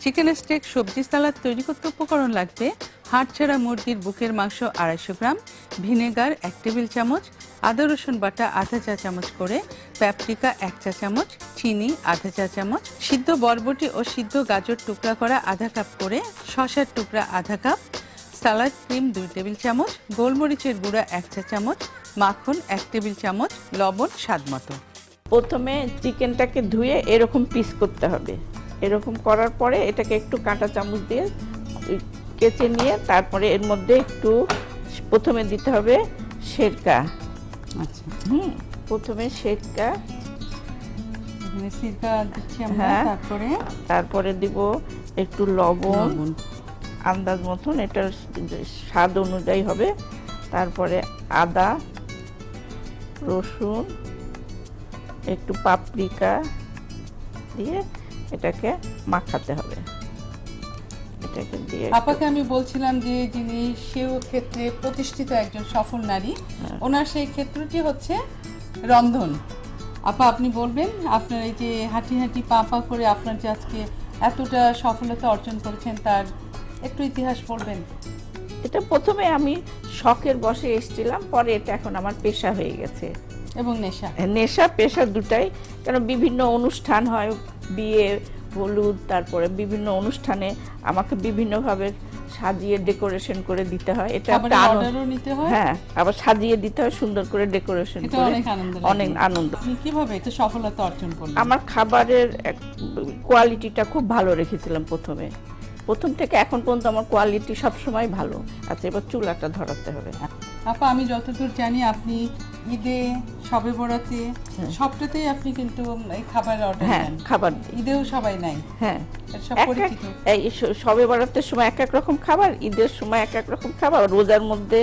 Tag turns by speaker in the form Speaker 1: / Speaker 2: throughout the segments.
Speaker 1: Chicken stake সবজি সালাদ তৈরি করতে উপকরণ লাগবে হাড়ছাড়া মুরগির বুকের মাংস 250 গ্রাম, ভিনেগার 1 টেবিল চামচ, আদা রসুন বাটা আধা চা চামচ করে, প্যাপরিকা 1 চা চামচ, চিনি আধা চা চামচ, সিদ্ধ বরবটি ও সিদ্ধ গাজর টুকরা করা আধা কাপ করে, শসার টুকরা আধা কাপ, সালাদ ক্রিম 2 টেবিল চামচ, গোলমরিচের গুঁড়া 1 চা চামচ, মাখন 1 টেবিল চামচ, লবণ স্বাদ মতো।
Speaker 2: প্রথমে চিকেনটাকে ধুয়ে এরকম পিস করতে হবে। এরকম করার পরে এটাকে একটু কাঁটা চামচ দিয়ে কেচে নিয়ে তারপরে এর মধ্যে একটু প্রথমে দিতে হবে সিরকা।
Speaker 1: আচ্ছা,
Speaker 2: প্রথমে সিরকা,
Speaker 1: এখানে সিরকা দিচ্ছি আমরা।
Speaker 2: তারপরে দিব একটু লবণ আন্দাজ মতন, এটা স্বাদ অনুযায়ী হবে। তারপরে আদা রসুন একটু পাপরিকা দিয়ে এটাকে মাখাতে হবে। এটাকে দিয়ে
Speaker 1: আপাকে আমি বলছিলাম যে যিনি সেও ক্ষেত্রে প্রতিষ্ঠিত একজন সফল নারী, ওনার সেই ক্ষেত্রটি হচ্ছে রন্ধন। আপা, আপনি বলবেন আপনার এই যে হাঁটি হাঁটি পা পা করে আপনার যে আজকে এতটা সফলতা অর্জন করেছেন তার একটু ইতিহাস বলবেন?
Speaker 2: এটা প্রথমে আমি শখের বসে এসেছিলাম, পরে এটা এখন আমার পেশা হয়ে গেছে।
Speaker 1: এবং নেশা
Speaker 2: পেশা দুটাই, কারণ বিভিন্ন অনুষ্ঠান হয়, বিয়ে হলুদ, তারপরে বিভিন্ন অনুষ্ঠানে আমাকে বিভিন্নভাবে সাজিয়ে ডেকোরেশন করে দিতে হয়। এটা একটা আনন্দ, হ্যাঁ, আবার সাজিয়ে দিতে হয় সুন্দর করে ডেকোরেশন করে, অনেক আনন্দ।
Speaker 1: আপনি কিভাবে এটা সফলতা অর্জন করলেন?
Speaker 2: আমার খাবারের কোয়ালিটিটা খুব ভালো রেখেছিলাম প্রথম থেকে এখন পর্যন্ত আমার কোয়ালিটি সবসময় ভালো। আচ্ছা, এবার চুলাটা ধরাতে হবে।
Speaker 1: আপা, আমি যতদূর জানি আপনি ঈদে, শবে বরাতে সবটাতেই আপনি কিন্তু এই খাবার অর্ডার দেন।
Speaker 2: খাবার
Speaker 1: ঈদেও সবাই নাই।
Speaker 2: হ্যাঁ,
Speaker 1: সব পরিচিত।
Speaker 2: এই শবে বরাতের সময় এক এক রকম খাবার, ঈদের সময় এক এক রকম খাবার, রোজার মধ্যে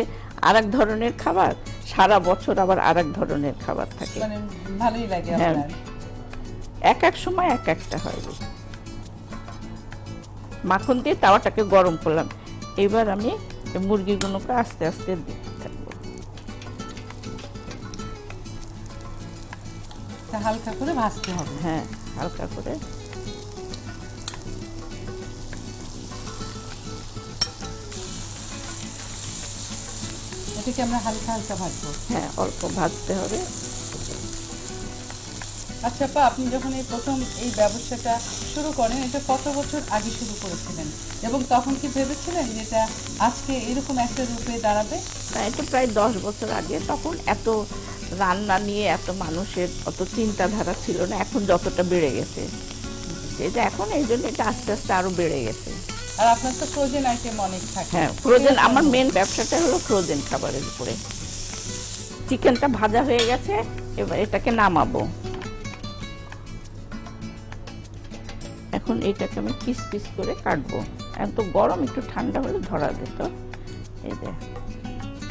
Speaker 2: আরেক ধরনের খাবার, সারা বছর আবার আরেক ধরনের খাবার থাকে।
Speaker 1: মানে ভালোই লাগে আপনার।
Speaker 2: এক এক সময় এক একটা হয়। মাখন দিয়ে তাওয়াটাকে গরম করলাম। এবার আমি মুরগিগুলোকে আস্তে আস্তে দিতে থাকবো।
Speaker 1: হালকা করে ভাজতে হবে।
Speaker 2: হ্যাঁ, হালকা করে।
Speaker 1: এটাকে আমরা হালকা হালকা ভাজবো।
Speaker 2: হ্যাঁ, অল্প ভাজতে হবে।
Speaker 1: আচ্ছা আপা, আপনি যখন এই প্রথম এই ব্যবসাটা শুরু করেন, এটা কত বছর আগে শুরু করেছিলেন এবং তখন কি ভেবেছিলেন যে এটা আজকে এরকম একটা রূপে দাঁড়াবে?
Speaker 2: না, এটা প্রায় 10 বছর আগে। তখন এত রান্না নিয়ে এত মানুষের অত চিন্তাধারা ছিল না, এখন যতটা বেড়ে গেছে। এটা এখন এই জন্য এটা আস্তে আস্তে আরো বেড়ে গেছে।
Speaker 1: আর আপনার তো ফ্রোজেন আইটেম অনেক থাকে।
Speaker 2: হ্যাঁ, ফ্রোজেন, আমার মেন ব্যবসাটা হলো ফ্রোজেন খাবারের উপরে। চিকেনটা ভাজা হয়ে গেছে, এবার এটাকে নামাবো। এখন এইটাকে আমি পিস পিস করে কাটবো। এত গরম, একটু ঠান্ডা হলে ধরা যেত। এই যে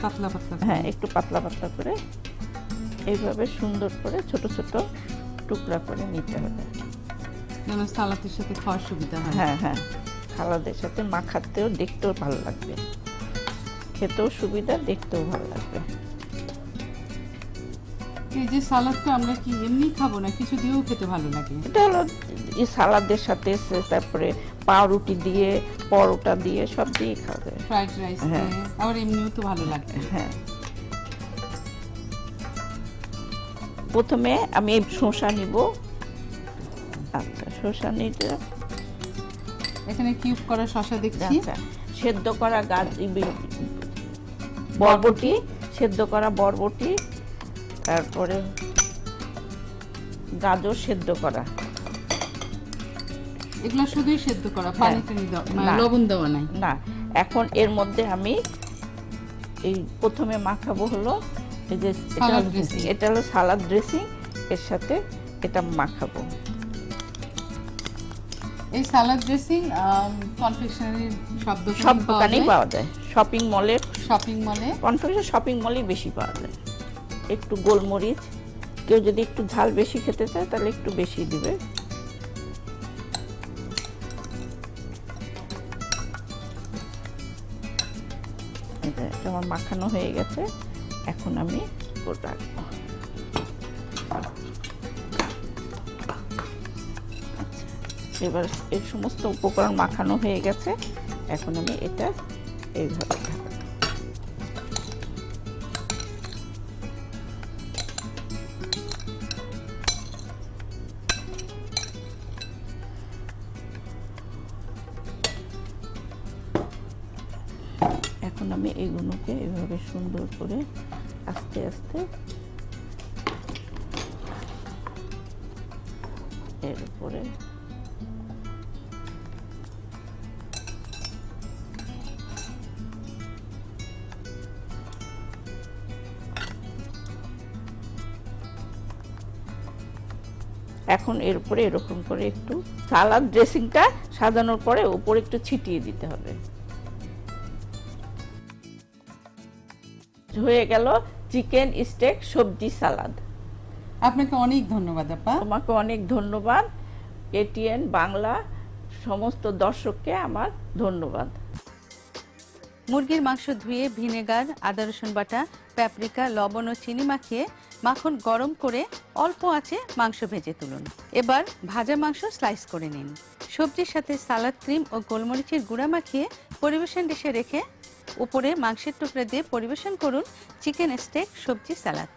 Speaker 1: পাতলা পাতলা,
Speaker 2: হ্যাঁ, একটু পাতলা পাতলা করে এইভাবে সুন্দর করে ছোট ছোট টুকরা করে নিতে হবে,
Speaker 1: যেন সালাদের সাথে খাওয়ার সুবিধা হয়।
Speaker 2: হ্যাঁ হ্যাঁ, সালাদের সাথে মাখাতেও দেখতেও ভালো লাগবে, খেতেও সুবিধা, দেখতেও ভালো লাগবে।
Speaker 1: এই যে সালাদটা আমরা কি এমনি খাবো না কিছু দিয়েও খেতে ভালো লাগে?
Speaker 2: এটা হলো এই সালাদের সাথে, তারপরে পাউরুটি দিয়ে, পরোটা দিয়ে, সব দিয়ে খাওয়া যায়।
Speaker 1: ফ্রাইড রাইস দিয়ে, আবার এমনিও তো ভালো লাগে।
Speaker 2: হ্যাঁ, প্রথমে আমি এই শসা নিব। আচ্ছা, শসা নিতে
Speaker 1: এখানে কিউব করা শসা দেখছি।
Speaker 2: আচ্ছা, সেদ্ধ করা বরবটি, সেদ্ধ করা বরবটি, তারপরে গাজর সেদ্ধ করা।
Speaker 1: এগুলো শুধুই সেদ্ধ করা, পানিতে লবণ দেওয়া নাই?
Speaker 2: না। এখন এর মধ্যে আমি এই প্রথমে মাখাবো হলো এই যে এটা হলো সালাদ ড্রেসিং, এর সাথে এটা মাখাবো।
Speaker 1: এই সালাদ ড্রেসিং কনফেকশনারি
Speaker 2: সব দোকানেই পাওয়া যায়, শপিং মলে, কনফেকশন শপিং মলেই বেশি পাওয়া যায়। একটু গোলমরিচ, কেউ যদি একটু ঝাল বেশি খেতে চায় তাহলে একটু বেশি দিবে। এটা আমার মাখানো হয়ে গেছে, এখন আমি রাখবো। আচ্ছা, এবার এর সমস্ত উপকরণ মাখানো হয়ে গেছে, এখন আমি এটা এইভাবে ঢাকবো। এখন আমি এগুলোকে এভাবে সুন্দর করে আস্তে আস্তে এর উপরে এখন এর উপরে এরকম করে একটু সালাদ ড্রেসিংটা সাজানোর পরে উপরে একটু ছিটিয়ে দিতে হবে। হয়ে গেল চিকেন স্টেক সবজি সালাদ।
Speaker 1: আপনাকে অনেক ধন্যবাদ আপা।
Speaker 2: তোমাকে অনেক ধন্যবাদ। এটিএন বাংলা সমস্ত দর্শককে আমার ধন্যবাদ।
Speaker 1: মুরগির মাংস ধুয়ে ভিনেগার, আদা রসুন বাটা, প্যাপরিকা, লবণ ও চিনি মাখিয়ে মাখন গরম করে অল্প আঁচে মাংস ভেজে তুলুন। এবার ভাজা মাংস স্লাইস করে নিন। সবজির সাথে সালাদ ক্রিম ও গোলমরিচের গুঁড়া মাখিয়ে পরিবেশন ডিশে রেখে উপরে মাংসের টুকরা দিয়ে পরিবেশন করুন চিকেন স্টেক সবজি সালাদ।